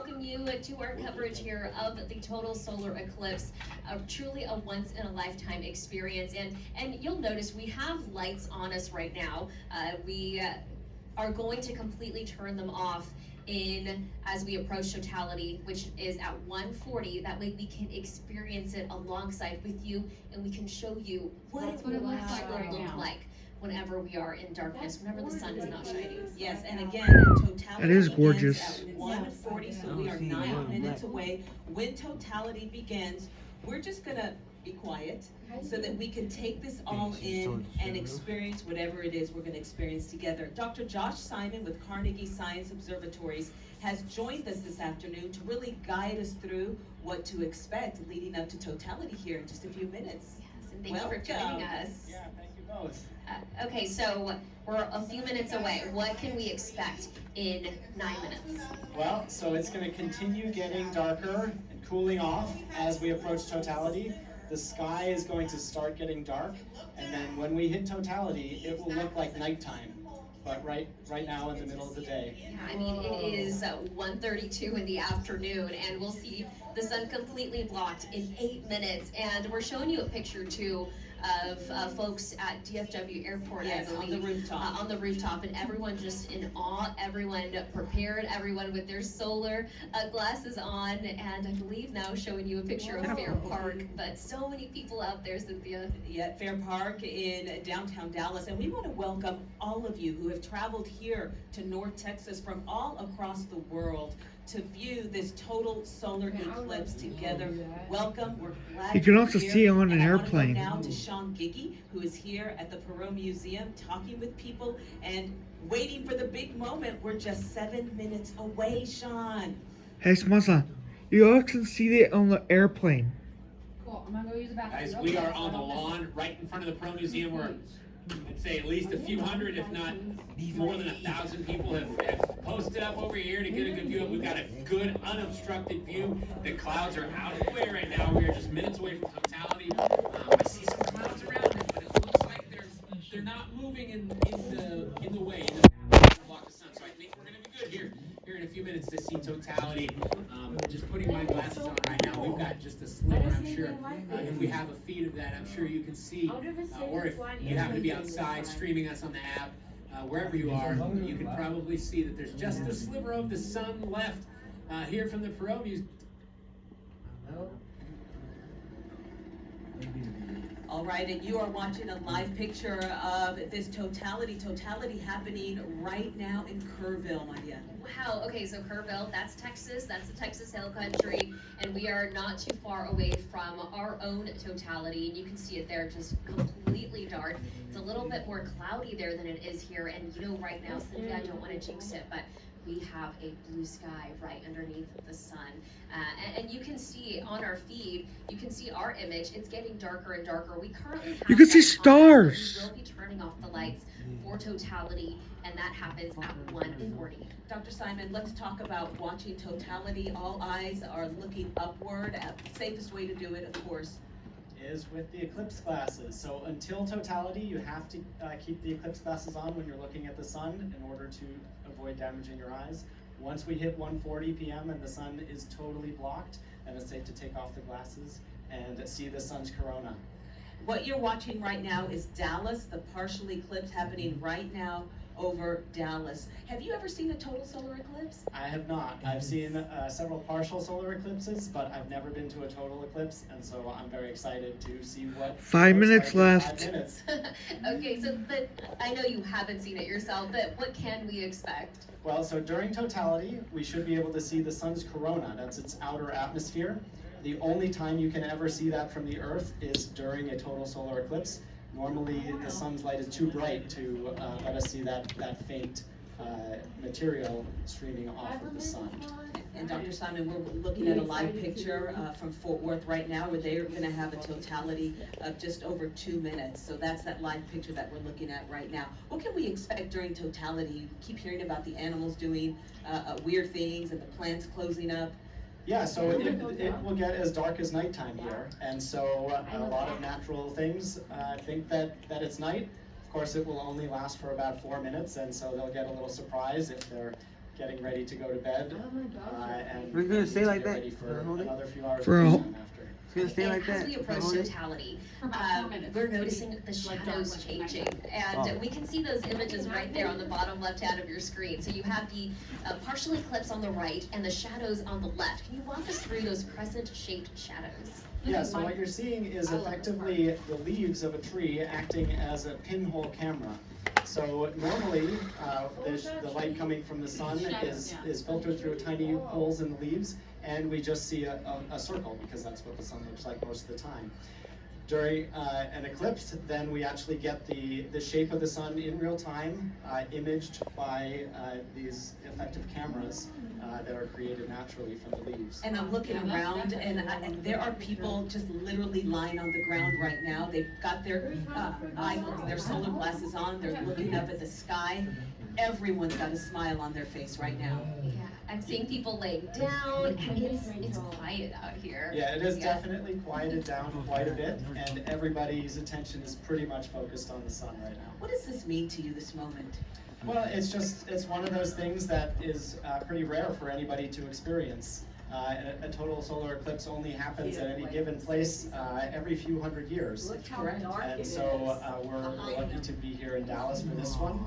welcome you to our coverage here of the total solar eclipse. Truly a once-in-a-lifetime experience. And you'll notice we have lights on us right now. We are going to completely turn them off as we approach totality, which is at 1:40. That way we can experience it alongside with you, and we can show you what it will look like whenever we are in darkness, whenever the sun is not shining. Yes, and again, totality It is begins gorgeous. at 1:40, so we are 9 minutes away. When totality begins, we're just gonna be quiet so that we can take this all in and experience whatever it is we're gonna experience together. Dr. Josh Simon with Carnegie Science Observatories has joined us this afternoon to really guide us through what to expect leading up to totality here in just a few minutes. Yes, and thank you for joining us. Yeah, thank you both. Okay, so we're a few minutes away. What can we expect in 9 minutes? Well, so it's going to continue getting darker and cooling off as we approach totality. The sky is going to start getting dark, and then when we hit totality, it will look like nighttime, but right now in the middle of the day. Yeah, I mean, it is 1:32 in the afternoon, and we'll see the sun completely blocked in 8 minutes. And we're showing you a picture too of folks at DFW Airport, Yes, I believe, on the rooftop, and everyone just in awe, everyone prepared, everyone with their solar glasses on, and I believe now showing you a picture of Fair Park. But so many people out there, Cynthia. At Fair Park in downtown Dallas, and we want to welcome all of you who have traveled here to North Texas from all across the world to view this total solar eclipse together. Welcome. We're glad You can you're also here. see on an And I wanna airplane. go now to Sean Giggy, who is here at the Perot Museum talking with people and waiting for the big moment. We're just 7 minutes away, Sean. Hey, Smasa, you also can see it on the airplane. Cool. I'm gonna go use the bathroom. Guys, we are on the lawn right in front of the Pro Museum where I'd say at least a few hundred, if not more than 1,000 people have posted up over here to get a good view. We've got a good unobstructed view. The clouds are out of the way right now. We are just minutes away from totality. I see some clouds around it, but it looks like they're not moving in the way in the path to block the sun. So I think we're gonna be good here in a few minutes to see totality. Just putting my glasses on right now. We've got just a sliver, I'm sure. If we have a feed of that, I'm sure you can see. Or if you happen to be outside streaming us on the app, wherever you are, you can probably see that there's just a sliver of the sun left here from the Perot Museum. All right, and you are watching a live picture of this totality happening right now in Kerrville, Maria. Wow, okay, so Kerrville, that's Texas, that's the Texas Hill Country, and we are not too far away from our own totality, and you can see it there, just completely dark. It's a little bit more cloudy there than it is here, and you know, right now, Cynthia, I don't want to jinx it, but we have a blue sky right underneath the sun. And you can see on our feed, you can see our image. It's getting darker and darker. We currently have You can see lights on. stars. We will be turning off the lights for totality, and that happens at 1:40. Dr. Simon, let's talk about watching totality. All eyes are looking upward. Safest way to do it, of course, Is with the eclipse glasses. So until totality, you have to keep the eclipse glasses on when you're looking at the sun in order to avoid damaging your eyes. Once we hit 1:40 p.m. and the sun is totally blocked, then it's safe to take off the glasses and see the sun's corona. What you're watching right now is Dallas, the partial eclipse happening right now over Dallas. Have you ever seen a total solar eclipse? I have not. I've seen several partial solar eclipses, but I've never been to a total eclipse, and so I'm very excited to see what. 5 it looks minutes like in left. 5 minutes. Okay, so but I know you haven't seen it yourself, but what can we expect? Well, so during totality, we should be able to see the sun's corona. That's its outer atmosphere. The only time you can ever see that from the Earth is during a total solar eclipse. Normally, the sun's light is too bright to let us see that faint material streaming off of the sun. And Dr. Simon, we're looking at a live picture from Fort Worth right now where they're going to have a totality of just over 2 minutes. So that's that live picture that we're looking at right now. What can we expect during totality? You keep hearing about the animals doing weird things and the plants closing up. Yeah, so it will get as dark as nighttime here. And so a lot of natural things think that it's night. Of course, it will only last for about 4 minutes, and so they'll get a little surprised if they're getting ready to go to bed. Oh my gosh. And We're gonna stay like get that ready for for a whole day? another few hours For a of whole- time after. It's gonna stay like As that. we approach totality, For about 4 minutes. we're noticing the shadows changing, and we can see those images right there on the bottom left hand of your screen. So you have the partial eclipse on the right and the shadows on the left. Can you walk us through those crescent-shaped shadows? Yeah, so what you're seeing is effectively the leaves of a tree acting as a pinhole camera. So normally, the light coming from the sun is filtered through tiny holes in the leaves, and we just see a circle because that's what the sun looks like most of the time. During an eclipse, then we actually get the shape of the sun in real time, imaged by these effective cameras that are created naturally from the leaves. And I'm looking around, and there are people just literally lying on the ground right now. They've got their their solar glasses on. They're looking up at the sky. Everyone's got a smile on their face right now. Yeah, I'm seeing people laying down, and it's quiet out here. Yeah, it is definitely quieted down quite a bit, and everybody's attention is pretty much focused on the sun right now. What does this mean to you, this moment? Well, it's one of those things that is pretty rare for anybody to experience. A total solar eclipse only happens at any given place every few hundred years. Correct. And so we're lucky to be here in Dallas for this one.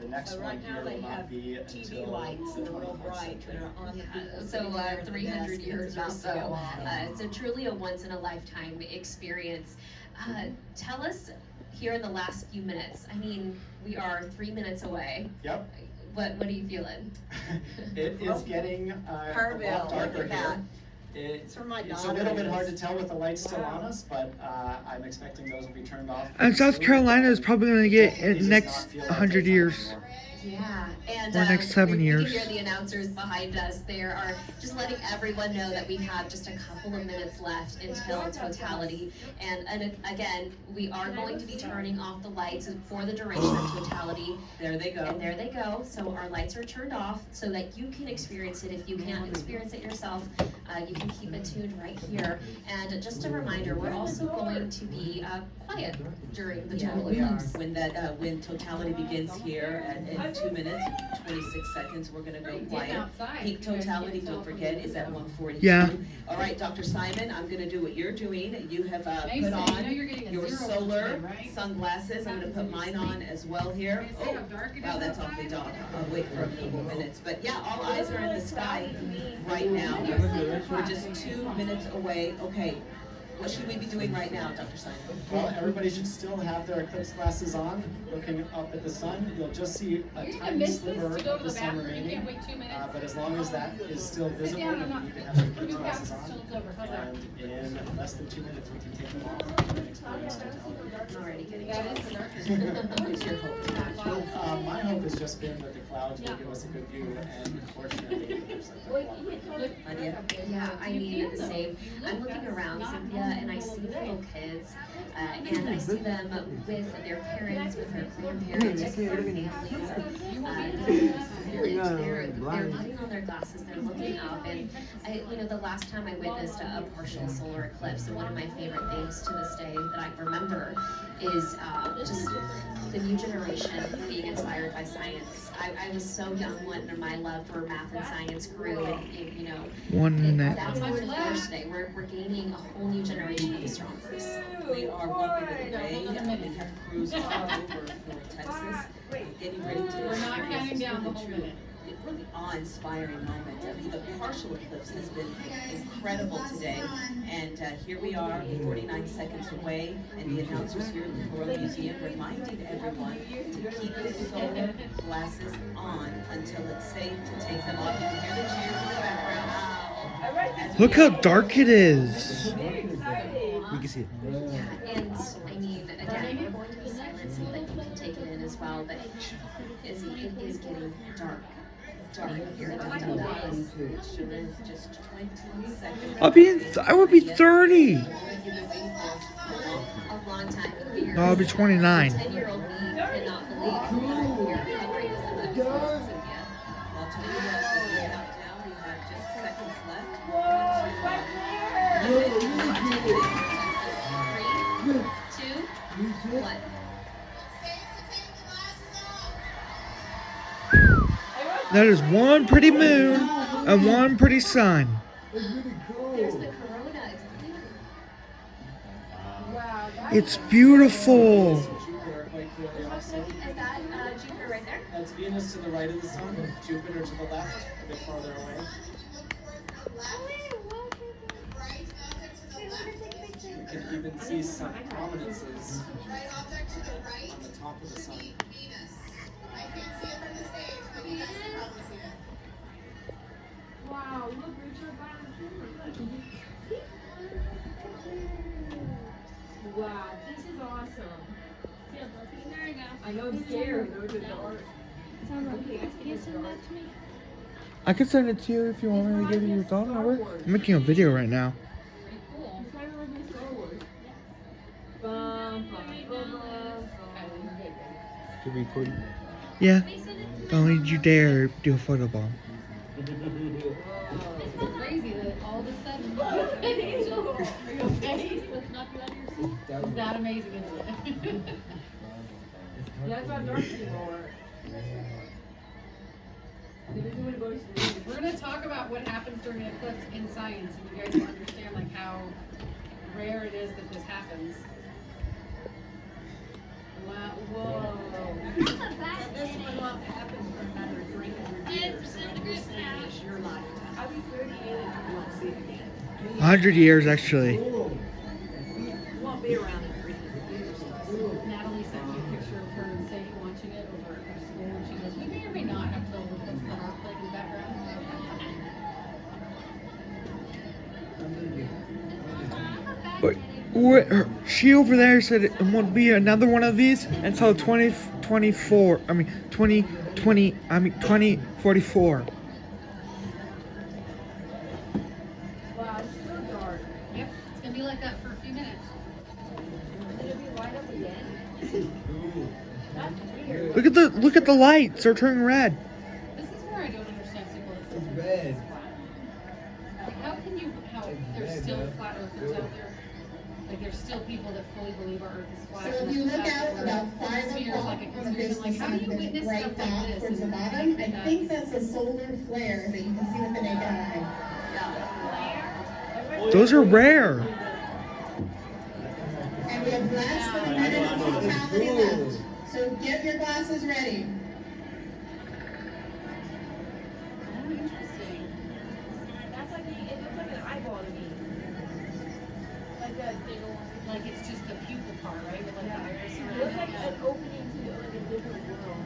The next So one right here now they will have not be TV until lights the that are real 24th bright that century. are on the people So sitting there at the 300 desk, years it's or about to so. go off. So truly a once-in-a-lifetime experience. Tell us here in the last few minutes, I mean, we are 3 minutes away. Yep. What are you feeling? It is getting a Carvel, lot darker look at here. that. It's for my It's a little bit hard to daughters. tell with the lights still on us, but I'm expecting those will be turned off. And South soon. Carolina is probably going to get It in does next not feel like 100 daytime years. anymore. Yeah, and Or next 7 we years. can hear the announcers behind us. They are just letting everyone know that we have just a couple of minutes left until totality. And again, we are going to be turning off the lights for the duration of totality. There they go. And there they go. So our lights are turned off so that you can experience it. If you can't experience it yourself, you can keep it tuned right here. And just a reminder, we're also going to be quiet during the total We are. eclipse. When totality begins here in 2 minutes, 26 seconds, we're gonna go quiet. Peak totality, don't forget, is at 1:42. Yeah. All right, Dr. Simon, I'm gonna do what you're doing. You have put Mason, you know on you're getting a your 0 solar today, right? sunglasses. I'm gonna put mine on as well here. Can I say how dark it is Wow, that's outside? awfully dark. I'll wait for a few more minutes. But yeah, all eyes are in the sky right now. We're just 2 minutes away. Okay, what should we be doing right now, Dr. Simon? Well, everybody should still have their eclipse glasses on, looking up at the sun. You'll just see a You're gonna tiny miss this sliver to go of to the the sun bathroom, you remaining. can't wait 2 minutes. But as long as that is still Sit visible, down, you I'm not- need to have your eclipse You pass glasses this till on. it's over, how's that? And in less than 2 minutes, we can take them off and experience totality. I'm already getting Yeah, it is dark. What is your hope? My hope has just been that the clouds will give us a good view, and unfortunately, there's like a block. Nadia? Yeah, I mean the same. I'm looking around, Cynthia, and I see little kids, and I see them with their parents, with their grandparents, with their families. They're putting on their glasses, they're looking up, and the last time I witnessed a partial solar eclipse, and one of my favorite things to this day that I remember is just the new generation being inspired by science. I was so young when my love for math and science grew, and 1 minute. that's what we're here today. We're gaining a whole new generation of astronomers. We are 1 minute away. We have crews all over for Texas. Getting ready to. We're not counting down the whole Really minute. Really awe-inspiring moment. The partial eclipse has been incredible today, and here we are, 49 seconds away, and the announcers here at the Coral Museum reminding everyone to keep the solar glasses on until it's safe to take them off. You can hear the cheers in the background. As Look we how are- dark it is. We can see it. Yeah, and I mean, again, we're going to be silent so that you can take it in as well, but it is getting dark here in Dallas. Sure is, just 20 seconds. I would be 30. A long time. No, I'll be 29. 10-year-old me cannot believe you're covering this in the Well, to the countdown, we have just seconds left. 3, 2, 1. That is one pretty moon and one pretty sun. There's the corona. It's clear. Wow. It's beautiful. Jupiter quite clearly also. Is that Jupiter right there? That's Venus to the right of the sun, Jupiter to the left, a bit farther away. You can even see some prominences on the top of the sun. Wow, look, Richard Wow, this is awesome. There you go. I know I'm scared. Those are dark. Can you send that to me? I could send it to you if you want me to give you your thought on it. I'm making a video right now. Pretty cool. It's kind of like a Star Wars. Bum, bum, bum, bum. To record. Yeah. Don't you dare do a photo bomb. It's crazy that all of a sudden. Are you okay? Let's knock you out of your seat. It's that amazing, isn't it? Yeah, it's not dark anymore. We're gonna talk about what happens during an eclipse in science, and you guys will understand like how rare it is that this happens. Wow! Whoa! This one won't happen for another 300 years. So what you're saying is your lifetime. I'll be 38 and you won't see it again. 100 years actually. You won't be around in 300 years. Natalie sent me a picture of her and saying watching it over at her school, and she goes, "We may or may not have total eclipse the heart playing in the background." But she over there said it won't be another one of these until 2024. I mean 2020. I mean 2044. Wow, it's so dark. Yep, it's gonna be like that for a few minutes. It'll be light up again. That's weird. Look at the lights. They're turning red. This is where I don't understand people that say the Earth is flat. Like, how there's still flat earthers out there? Like, there's still people that fully believe our Earth is flat. So and if you the look fact out that about we're 5 spheres o'clock like a on the conspiracy, face of like, the how sun, do you there's a witness bright stuff like dot this? towards the and bottom. I that's- think that's a solar flare that you can see with the naked eye. Those are rare. And we have less than a minute of totality left. So get your glasses ready. Oh, interesting. That's like, it looks like an eyeball to me. Like a big old. Like, it's just the pupil part, right? With like the iris It around looks it. like an opening to like a different world.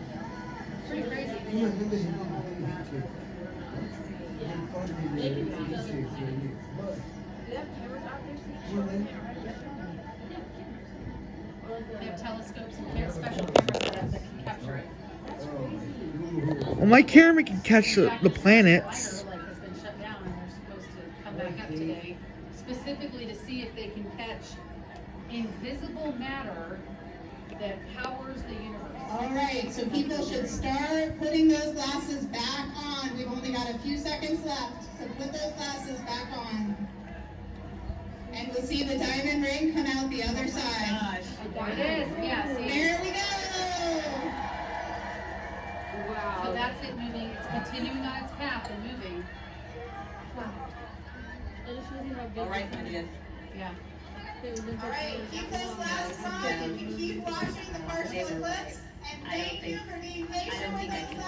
Pretty crazy. They can see those. Do they have cameras out there showing it already? Or like They have the- telescopes and special cameras set up that can capture it. That's crazy. Well, my camera can catch the Like, planets. Like, has been shut down, and they're supposed to come back up today, specifically to see if they can catch invisible matter that powers the universe. All right, so people should start putting those glasses back on. We've only got a few seconds left, so put those glasses back on. And we'll see the diamond ring come out the other side. There it is. Yeah. See. There we go! Wow. So that's it moving. It's continuing on its path and moving. It just shows you how big All right, it is. Lydia. Yeah. All right, keep those glasses on. You can keep watching the partial eclipse. And thank you for being patient with us now.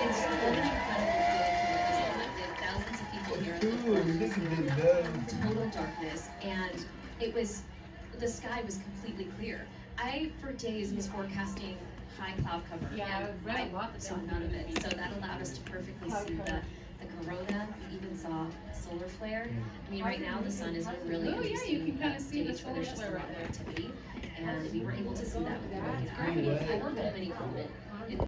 It's really incredible to thousands of people here in the total darkness, and the sky was completely clear. I, for days, was forecasting high cloud cover. Yeah, and I read a lot that saw they were none of doing. it. So that allowed us to perfectly see the corona. We even saw solar flare. I mean, right now the sun is in a really Oh, yeah, you interesting can kinda see the stage where there's solar just a flare lot right of there. activity, and we were able to see that with the naked That's eye. great. I don't get many comment